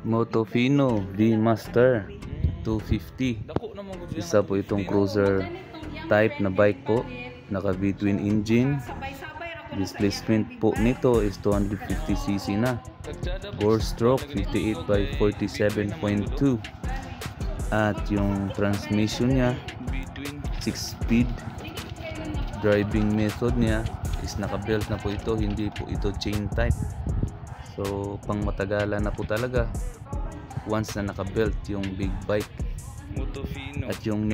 Motofino V-Master 250. Isa po itong cruiser type na bike po. Naka V-twin engine. Displacement po nito is 250cc na. 4-stroke 58 by 47.2. At yung transmission niya 6-speed. Driving method niya is naka-belt na po ito, hindi po ito chain type. So pang matagalan na po talaga once na naka-belt yung big bike. At yung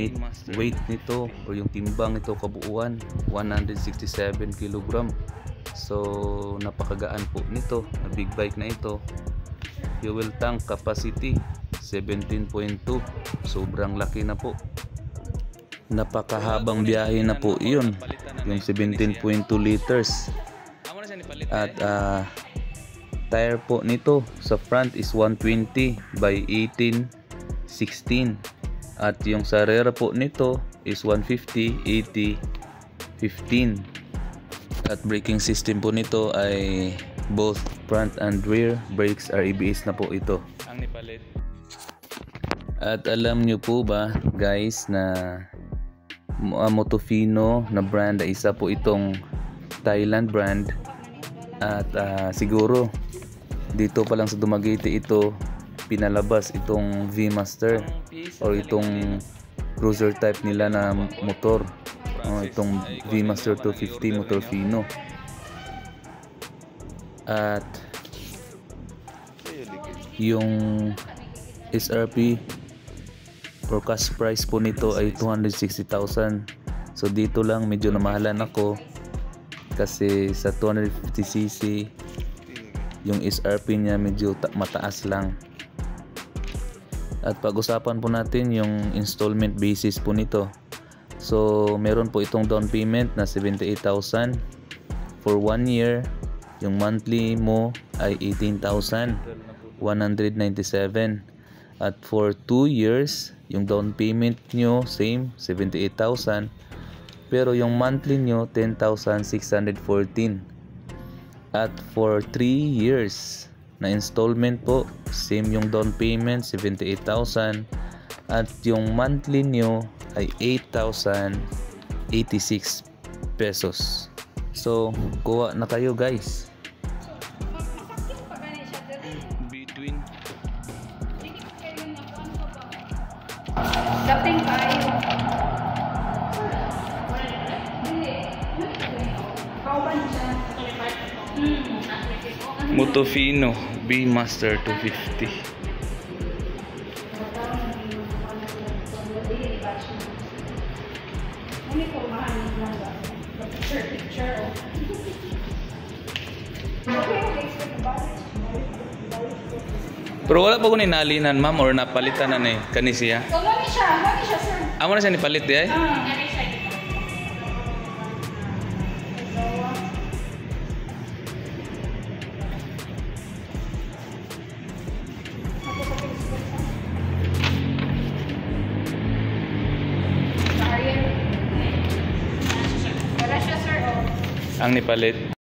weight nito o yung timbang nito kabuuan 167 kg. So napakagaan po nito na big bike na ito. Fuel tank capacity 17.2, sobrang laki na po. Napakahabang biyahe na po iyon, yung 17.2 liters. At tire po nito sa front is 120 by 18/16. At yung sa rear po nito is 150 80/15. At braking system po nito ay both front and rear brakes are ABS na po ito. At alam nyo po ba guys na Motofino na brand ay isa po itong Thailand brand. At siguro dito pa lang sa Dumaguete ito pinalabas itong V-Master o itong cruiser type nila na motor, itong V-Master 250 Motofino. At yung SRP or cash price po nito ay 260,000. So dito lang medyo namahalan ako kasi sa 250cc yung SRP niya medyo mataas lang. At pag-usapan po natin yung installment basis po nito. So meron po itong down payment na 78,000 for 1 year. Yung monthly mo ay 18,197. At for 2 years yung down payment nyo same 78,000, pero yung monthly nyo 10,614. At for 3 years na installment po same yung down payment 78,000 at yung monthly nyo ay 8,086 pesos. So kuha na kayo guys. Dating tayo. Motofino V-Master 250. Pero wala pa ko ninalinan ma'am or napalitan na ni kanisiya. Lagi siya sir. Amo na siya ni palit di ay? Ang nipalit.